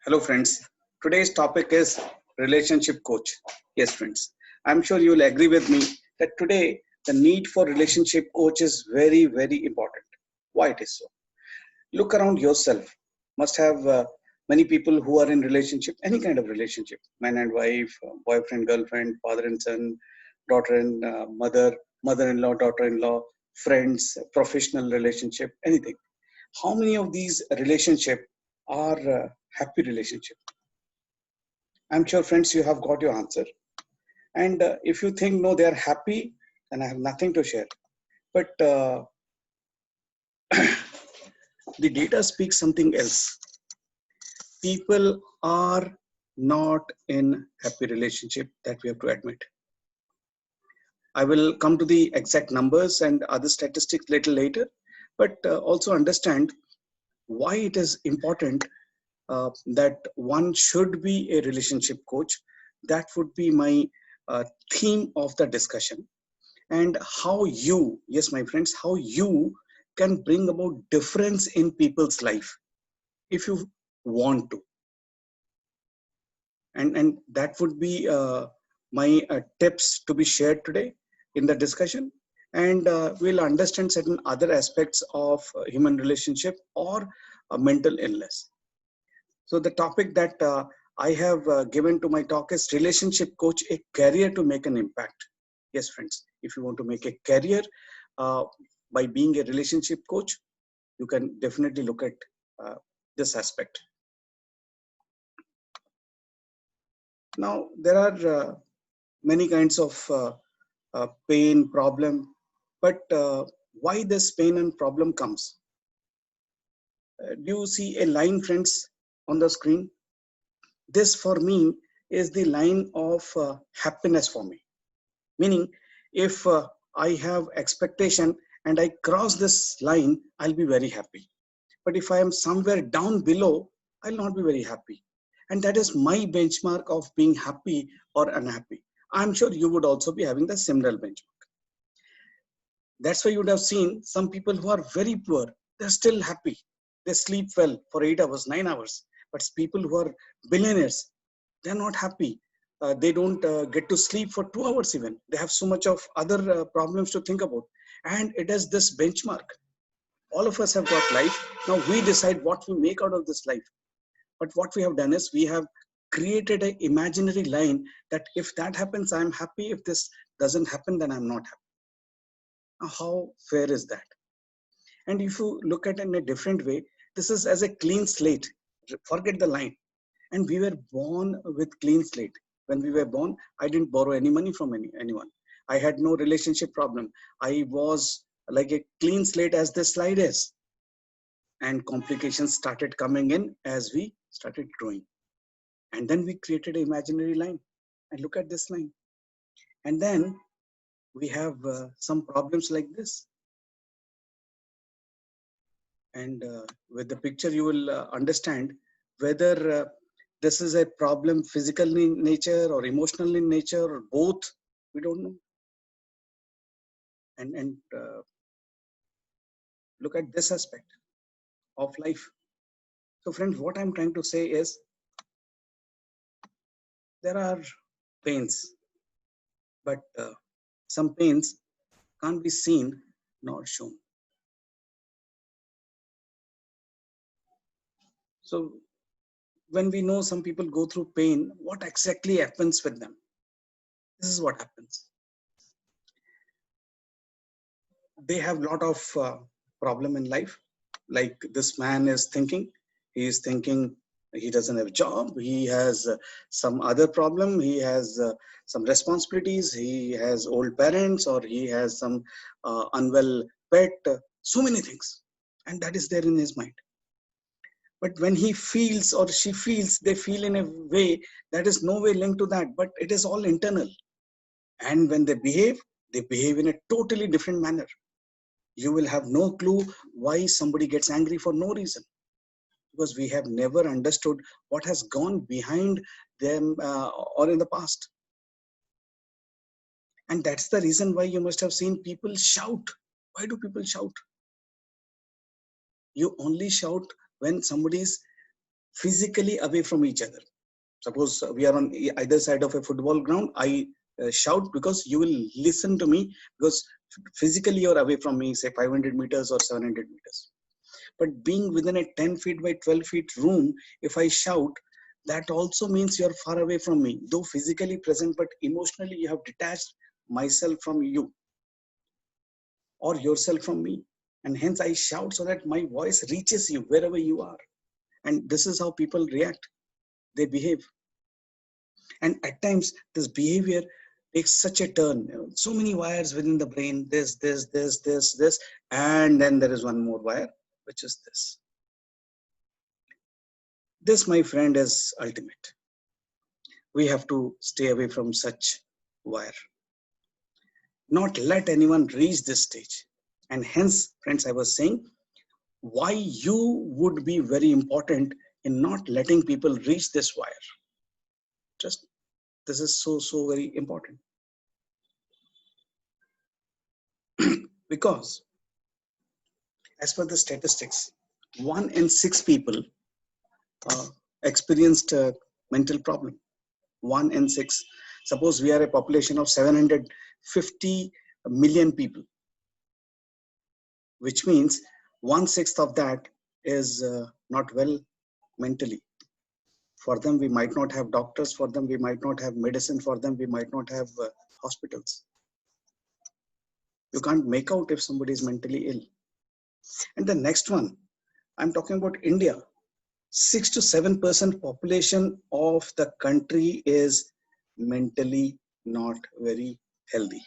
Hello, friends. Today's topic is relationship coach. Yes, friends. I'm sure you will agree with me that today the need for relationship coach is very, very important. Why it is so? Look around yourself. Must have many people who are in relationship, any kind of relationship, man and wife, boyfriend, girlfriend, father and son, daughter and mother, mother-in-law, daughter-in-law, friends, professional relationship, anything. How many of these relationship are happy relationship? I'm sure, friends, you have got your answer. And if you think no, they are happy, then I have nothing to share. But the data speaks something else. People are not in happy relationship, that we have to admit. I will come to the exact numbers and other statistics little later, but also understand why it is important that one should be a relationship coach. That would be my theme of the discussion. And how you, yes, my friends, how you can bring about difference in people's life if you want to. And that would be my tips to be shared today in the discussion. And we'll understand certain other aspects of human relationship or mental illness. So the topic that I have given to my talk is relationship coach, a career to make an impact. Yes, friends, if you want to make a career uh, by being a relationship coach, you can definitely look at this aspect. Now, there are many kinds of pain, problem, but why this pain and problem comes? Do you see a line, friends, on the screen? This for me is the line of happiness for me. Meaning, if I have expectation and I cross this line, I'll be very happy. But if I am somewhere down below, I'll not be very happy. And that is my benchmark of being happy or unhappy. I'm sure you would also be having the similar benchmark. That's why you would have seen some people who are very poor, they're still happy. They sleep well for 8 hours, 9 hours. But people who are billionaires, they're not happy. They don't get to sleep for 2 hours even. They have so much of other problems to think about. And it is this benchmark. All of us have got life. Now we decide what we make out of this life. But what we have done is we have created an imaginary line that if that happens, I'm happy. If this doesn't happen, then I'm not happy. Now, how fair is that? And if you look at it in a different way, this is as a clean slate. Forget the line. And we were born with clean slate. When we were born, I didn't borrow any money from anyone. I had no relationship problem. I was like a clean slate as this slide is. And complications started coming in as we started growing. And then we created an imaginary line. And look at this line. And then we have some problems like this. And with the picture, you will understand whether this is a problem physical in nature or emotional in nature or both. We don't know. And look at this aspect of life. So, friends, what I'm trying to say is there are pains, but some pains can't be seen nor shown. So, when we know some people go through pain, what exactly happens with them? This is what happens. They have a lot of problem in life. Like this man is thinking, he is thinking he doesn't have a job, he has some other problem, he has some responsibilities, he has old parents, or he has some unwell pet, so many things, and that is there in his mind. But when he feels or she feels, they feel in a way that is no way linked to that, but it is all internal. And when they behave in a totally different manner. You will have no clue why somebody gets angry for no reason, because we have never understood what has gone behind them or in the past. And that's the reason why you must have seen people shout. Why do people shout? You only shout when somebody's physically away from each other. Suppose we are on either side of a football ground, I shout because you will listen to me, because physically you're away from me, say 500 meters or 700 meters. But being within a 10 feet by 12 feet room, if I shout, that also means you're far away from me, though physically present, but emotionally you have detached myself from you or yourself from me. And hence I shout so that my voice reaches you wherever you are. And this is how people react, they behave. And at times this behavior takes such a turn, so many wires within the brain, this, and then there is one more wire, which is this. This, my friend, is ultimate. We have to stay away from such wire, not let anyone reach this stage. And hence, friends, I was saying why you would be very important in not letting people reach this wire. Just this is so very important. Because as per the statistics, 1 in 6 people experienced a mental problem. 1 in 6. Suppose we are a population of 750 million people, which means 1/6 of that is not well mentally. For them, we might not have doctors. For them, we might not have medicine. For them, we might not have hospitals. You can't make out if somebody is mentally ill. And the next one, I'm talking about India. 6 to 7% population of the country is mentally not very healthy.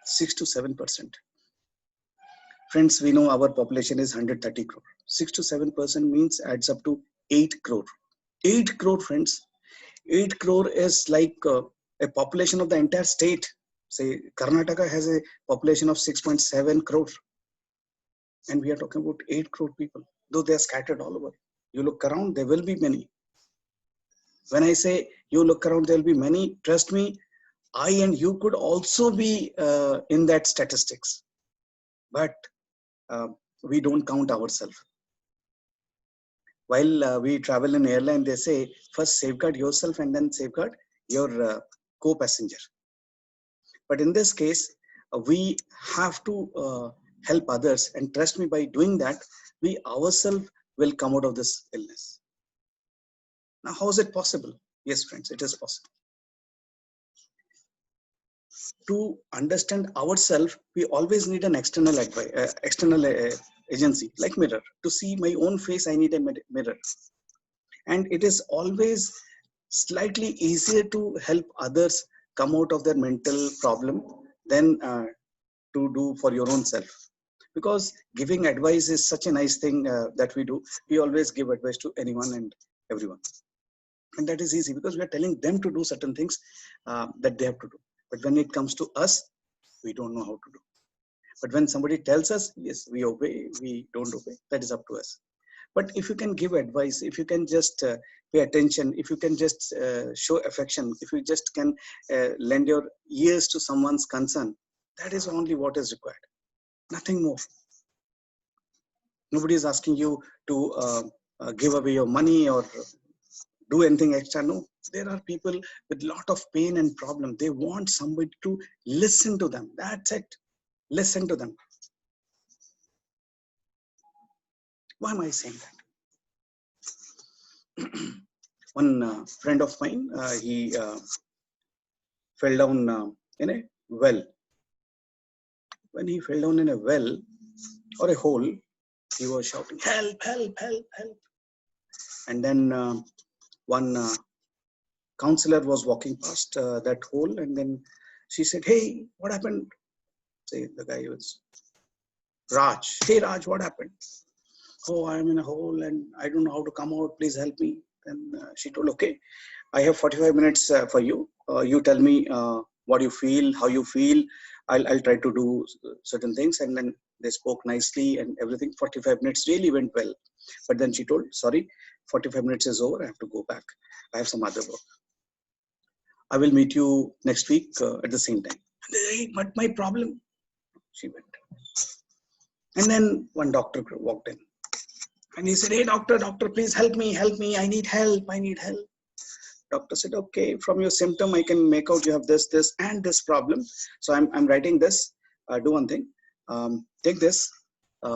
6 to 7%. Friends, we know our population is 130 crore. 6 to 7% means adds up to 8 crore. 8 crore, friends. 8 crore is like a population of the entire state. Say Karnataka has a population of 6.7 crore. And we are talking about 8 crore people, though they are scattered all over. You look around, there will be many. When I say you look around, there will be many. Trust me, I and you could also be in that statistics. But we don't count ourselves. While we travel in airline, they say first safeguard yourself and then safeguard your co-passenger. But in this case, we have to help others, and trust me, by doing that, we ourselves will come out of this illness. Now, how is it possible? Yes, friends, it is possible. To understand ourselves, we always need an external advice, external agency like mirror. To see my own face, I need a mirror. And it is always slightly easier to help others come out of their mental problem than to do for your own self. Because giving advice is such a nice thing that we do. We always give advice to anyone and everyone. And that is easy because we are telling them to do certain things that they have to do. But when it comes to us, we don't know how to do. But when somebody tells us, yes, we obey, we don't obey, that is up to us. But if you can give advice, if you can just pay attention, if you can just show affection, if you just can lend your ears to someone's concern, that is only what is required. Nothing more. Nobody is asking you to give away your money or do anything extra. No, there are people with lot of pain and problem. They want somebody to listen to them. That's it. Listen to them. Why am I saying that? One friend of mine, he fell down in a well. When he fell down in a well or a hole, he was shouting, "Help, help, help, help." And then one counselor was walking past that hole, and then she said, "Hey, what happened?" Say the guy was Raj. "Hey, Raj, what happened?" "Oh, I'm in a hole and I don't know how to come out. Please help me." Then she told, "Okay, I have 45 minutes for you. You tell me what you feel, how you feel. I'll try to do certain things." And then they spoke nicely and everything. 45 minutes really went well. But then she told, "Sorry, 45 minutes is over. I have to go back. I have some other work. I will meet you next week at the same time." "Hey, but my problem." She went. And then one doctor walked in. And he said, hey, doctor, please help me. I need help. Doctor said, okay, from your symptom, I can make out you have this, and this problem. So I'm writing this. Do one thing. Take this.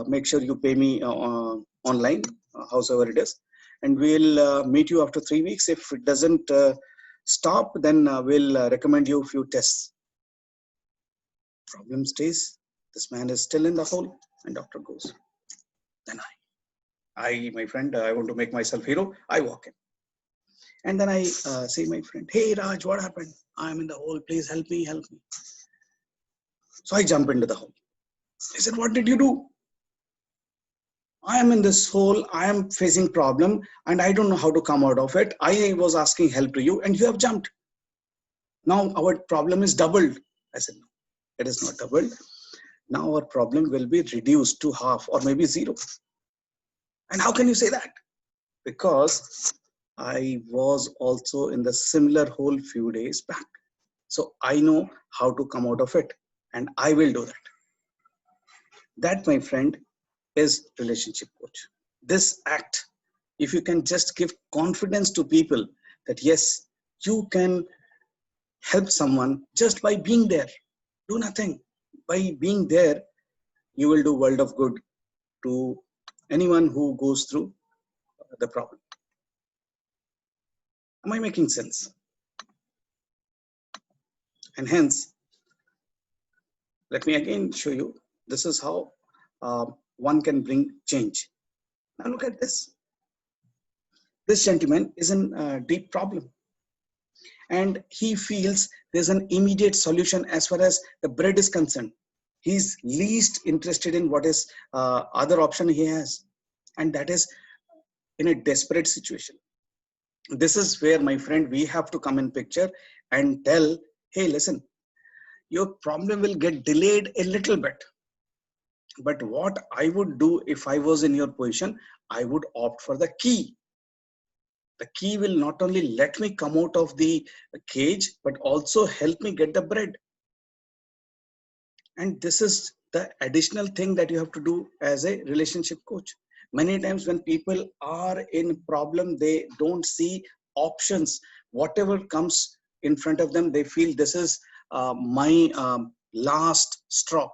Make sure you pay me online, howsoever it is. And we'll meet you after 3 weeks. If it doesn't stop, then we'll recommend you a few tests. Problem stays. This man is still in the hole, and doctor goes. Then my friend, I want to make myself hero. I walk in. And then I say, my friend, hey Raj, what happened? I'm in the hole. Please help me. So I jump into the hole. He said, what did you do? I am in this hole. I am facing problem and I don't know how to come out of it. I was asking help to you and you have jumped. Now our problem is doubled. I said, no, it is not doubled. Now our problem will be reduced to half or maybe zero. And how can you say that? Because I was also in the similar hole few days back. So I know how to come out of it and I will do that. That, my friend, is relationship coach. This act, if you can just give confidence to people that yes, you can help someone just by being there. Do nothing. By being there, you will do world of good to anyone who goes through the problem. Am I making sense? And hence, let me again show you. This is how one can bring change. Now look at this. This gentleman is in a deep problem. And he feels there's an immediate solution as far as the bread is concerned. He's least interested in what is other option he has. And that is in a desperate situation. This is where, my friend, we have to come in picture and tell, hey, listen, your problem will get delayed a little bit. But what I would do if I was in your position, I would opt for the key. The key will not only let me come out of the cage, but also help me get the bread. And this is the additional thing that you have to do as a relationship coach. Many times when people are in problem, they don't see options. Whatever comes in front of them, they feel this is my last straw.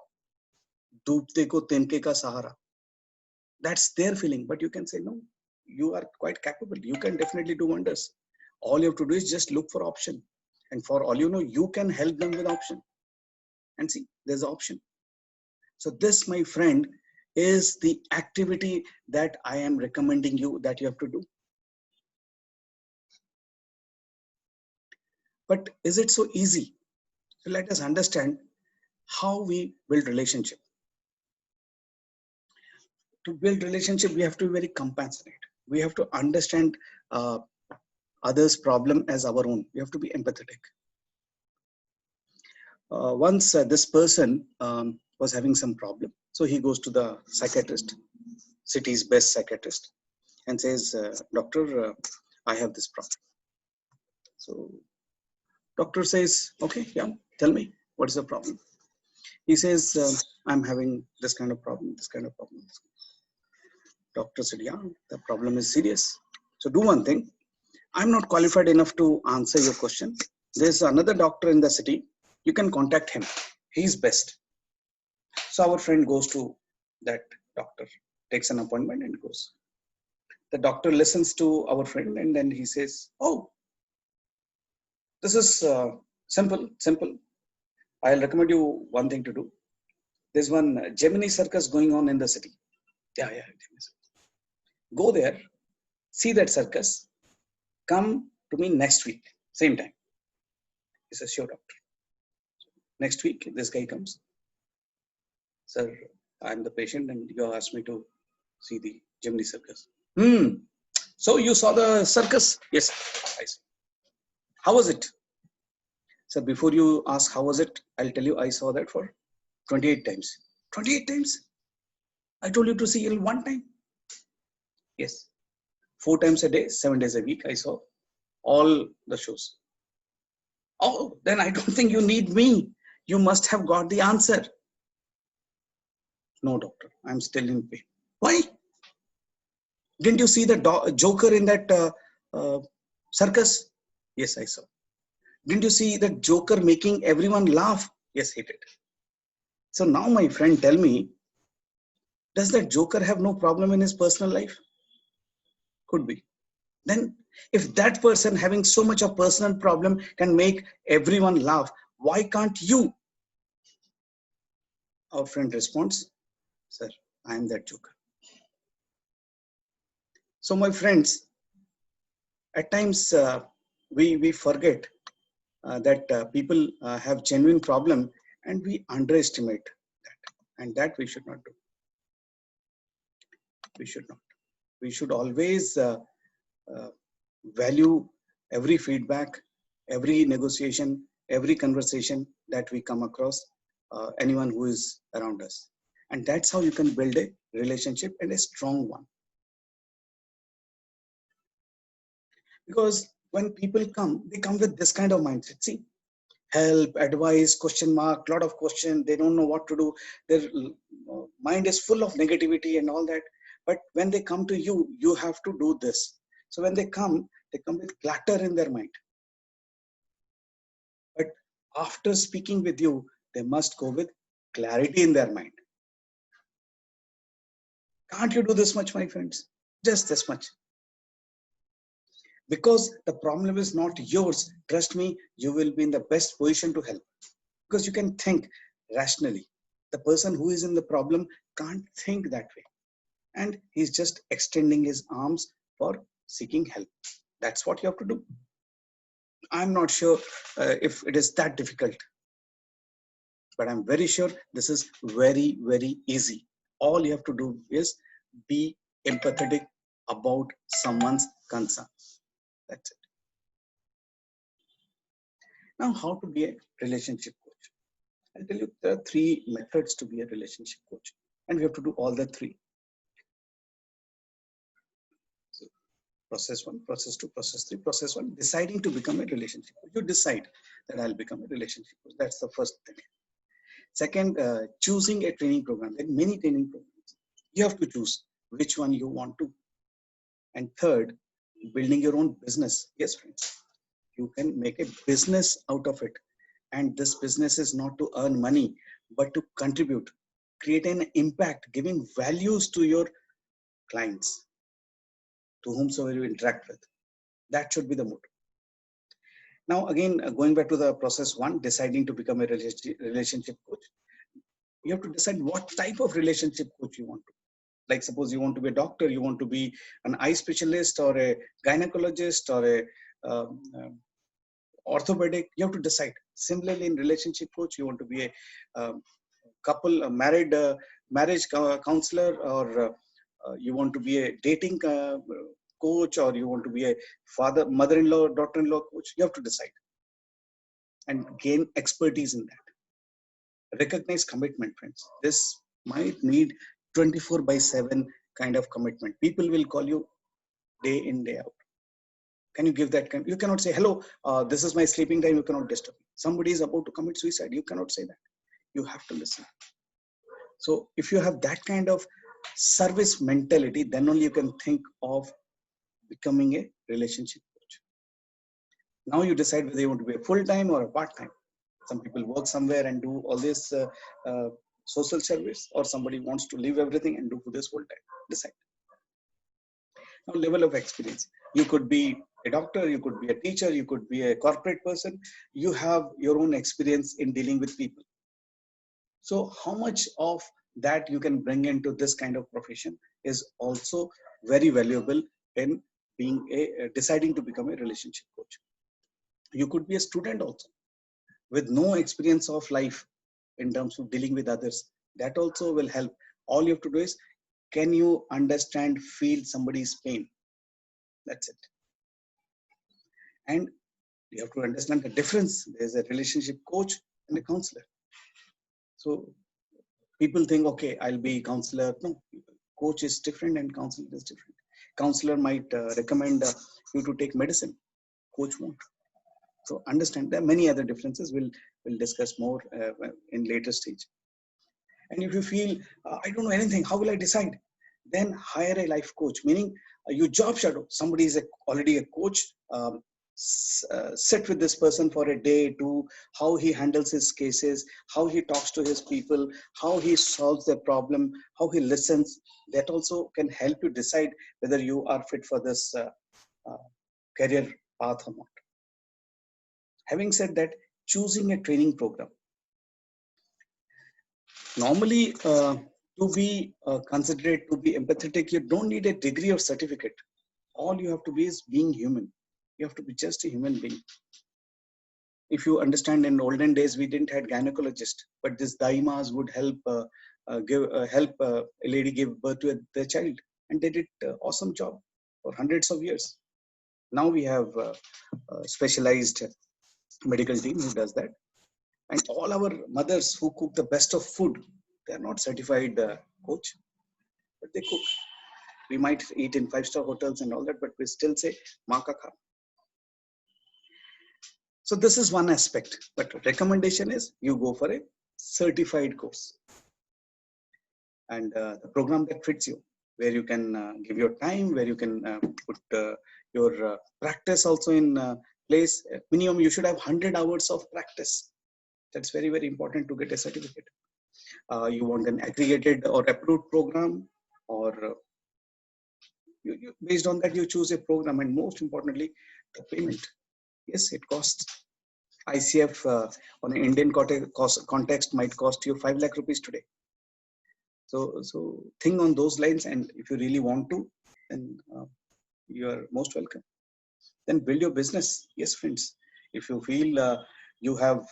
Doobte ko tinke ka sahara. That's their feeling. But you can say, no, you are quite capable. You can definitely do wonders. All you have to do is just look for option. And for all you know, you can help them with option. And see, there's an option. So this, my friend, is the activity that I am recommending you that you have to do. But is it so easy? So let us understand how we build relationship. To build relationship, we have to be very compassionate. We have to understand others' problem as our own. We have to be empathetic. Once this person was having some problem, so he goes to the psychiatrist, city's best psychiatrist, and says, doctor, I have this problem. So doctor says, okay, yeah, tell me, what is the problem? He says, I'm having this kind of problem, this kind of problem. Doctor said, yeah, the problem is serious. So do one thing. I'm not qualified enough to answer your question. There's another doctor in the city. You can contact him. He's best. So our friend goes to that doctor, takes an appointment and goes. The doctor listens to our friend and then he says, oh, this is simple. I'll recommend you one thing to do. There's one Gemini circus going on in the city. Yeah. Go there, see that circus, come to me next week, same time. He says, sure, doctor. Next week, this guy comes. Sir, I'm the patient and you asked me to see the Gemini circus. So you saw the circus? Yes, I saw. How was it? Sir, before you ask how was it, I'll tell you I saw that for 28 times. 28 times? I told you to see it one time. Yes. 4 times a day, 7 days a week, I saw all the shows. Oh, then I don't think you need me. You must have got the answer. No, doctor, I'm still in pain. Why? Didn't you see the Joker in that uh, circus? Yes, I saw. Didn't you see the Joker making everyone laugh? Yes, he did. So now, my friend, tell me, does that Joker have no problem in his personal life? Could be. Then, if that person having so much of personal problem can make everyone laugh, why can't you? Our friend responds, sir, I am that Joker. So, my friends, at times we forget that people have genuine problem, and we underestimate that, and that we should not do. We should not. We should always uh, value every feedback, every negotiation, every conversation that we come across, anyone who is around us. And that's how you can build a relationship, and a strong one. Because when people come, they come with this kind of mindset. See, help, advice, question mark, lot of question. They don't know what to do. Their mind is full of negativity and all that. But when they come to you, you have to do this. So when they come with clutter in their mind. But after speaking with you, they must go with clarity in their mind. Can't you do this much, my friends? Just this much. Because the problem is not yours. Trust me, you will be in the best position to help. Because you can think rationally. The person who is in the problem can't think that way. And he's just extending his arms for seeking help. That's what you have to do. I'm not sure if it is that difficult, but I'm very sure this is very, very easy. All you have to do is be empathetic about someone's concern. That's it. Now, how to be a relationship coach? I'll tell you there are three methods to be a relationship coach, and we have to do all the three. So, process one, process two, process three. Process one, deciding to become a relationship coach. You decide that I'll become a relationship coach. That's the first thing. Second, choosing a training program. There are many training programs. You have to choose which one you want to. And third, building your own business. Yes, friends, you can make a business out of it. And this business is not to earn money, but to contribute, create an impact, giving values to your clients, to whomsoever you interact with. That should be the motto. Now, again, going back to the process one, deciding to become a relationship coach, you have to decide what type of relationship coach you want to. Like, suppose you want to be a doctor, you want to be an eye specialist or a gynecologist or a orthopedic, you have to decide. Similarly, in relationship coach, you want to be a couple, a marriage counselor, or you want to be a dating coach, or you want to be a mother-in-law, daughter-in-law coach. You have to decide and gain expertise in that. Recognize commitment, friends. This might need 24/7 kind of commitment. People will call you day in, day out. Can you give that? You cannot say, hello, this is my sleeping time, you cannot disturb me. Somebody is about to commit suicide. You cannot say that. You have to listen. So if you have that kind of service mentality, then only you can think of becoming a relationship coach. Now you decide whether you want to be a full-time or a part-time. Some people work somewhere and do all this social service, or somebody wants to leave everything and do this full-time. Decide. Now, level of experience. You could be a doctor, you could be a teacher, you could be a corporate person. You have your own experience in dealing with people. So how much of that you can bring into this kind of profession is also very valuable in being deciding to become a relationship coach. You could be a student also with no experience of life in terms of dealing with others. That also will help. All you have to do is, can you understand, feel somebody's pain? That's it. And you have to understand the difference. There's a relationship coach and a counselor. So people think, okay, I'll be counselor. No, coach is different and counselor is different. Counselor might recommend you to take medicine. Coach won't. So understand there are many other differences. We'll discuss more in later stage. And if you feel, I don't know anything, how will I decide? Then hire a life coach, meaning you job shadow. Somebody is already a coach. Sit with this person for a day, to how he handles his cases, how he talks to his people, how he solves their problem, how he listens. That also can help you decide whether you are fit for this uh, career path or not. Having said that, choosing a training program. Normally, to be considerate, to be empathetic, you don't need a degree or certificate. All you have to be is being human. You have to be just a human being. If you understand, in olden days we didn't had gynecologist, but these daimas would help help a lady give birth to their child, and they did awesome job for hundreds of years. Now we have specialized medical team who does that, and all our mothers who cook the best of food, they are not certified coach, but they cook. We might eat in 5-star hotels and all that, but we still say maa ka kha. So this is one aspect, but recommendation is you go for a certified course, and the program that fits you, where you can give your time, where you can put your practice also in place. Minimum you should have 100 hours of practice. That's very, very important to get a certificate. You want an accredited or approved program, or based on that you choose a program, and most importantly, the payment. Yes, it costs. ICF on an Indian context might cost you 5 lakh rupees today. So think on those lines, and if you really want to, then you are most welcome. Then build your business. Yes, friends. If you feel you have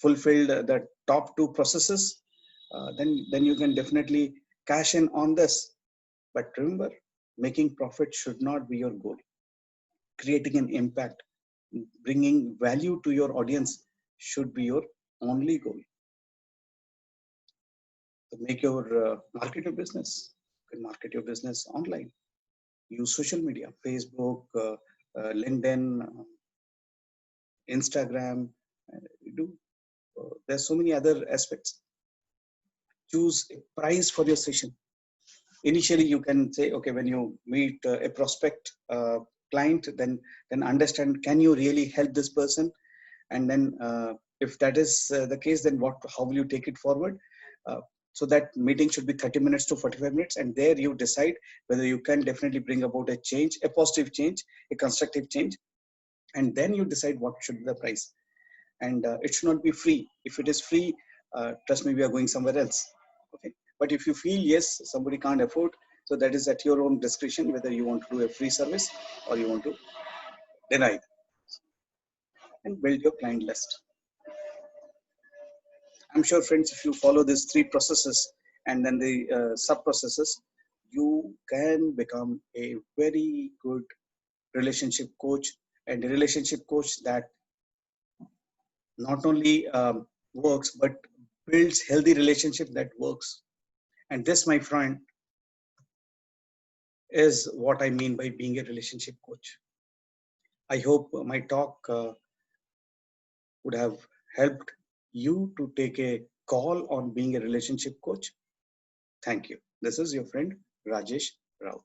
fulfilled the top 2 processes, then you can definitely cash in on this. But remember, making profit should not be your goal. Creating an impact, bringing value to your audience should be your only goal. So make your market your business. You can market your business online. Use social media, Facebook, LinkedIn, Instagram. Do there's so many other aspects. Choose a price for your session. Initially, you can say, okay, when you meet a prospect client, then understand, can you really help this person? And then if that is the case, then how will you take it forward? So that meeting should be 30 minutes to 45 minutes, and there you decide whether you can definitely bring about a change, a positive change, a constructive change, and then you decide what should be the price. And it should not be free. If it is free, trust me, we are going somewhere else. Okay, but if you feel yes, somebody can't afford, so that is at your own discretion whether you want to do a free service or you want to deny it. And build your client list. I'm sure, friends, if you follow these 3 processes and then the sub processes, you can become a very good relationship coach, and a relationship coach that not only works but builds healthy relationship that works. And this, my friend, is what I mean by being a relationship coach. I hope my talk would have helped you to take a call on being a relationship coach. Thank you. This is your friend Rajesh Raut.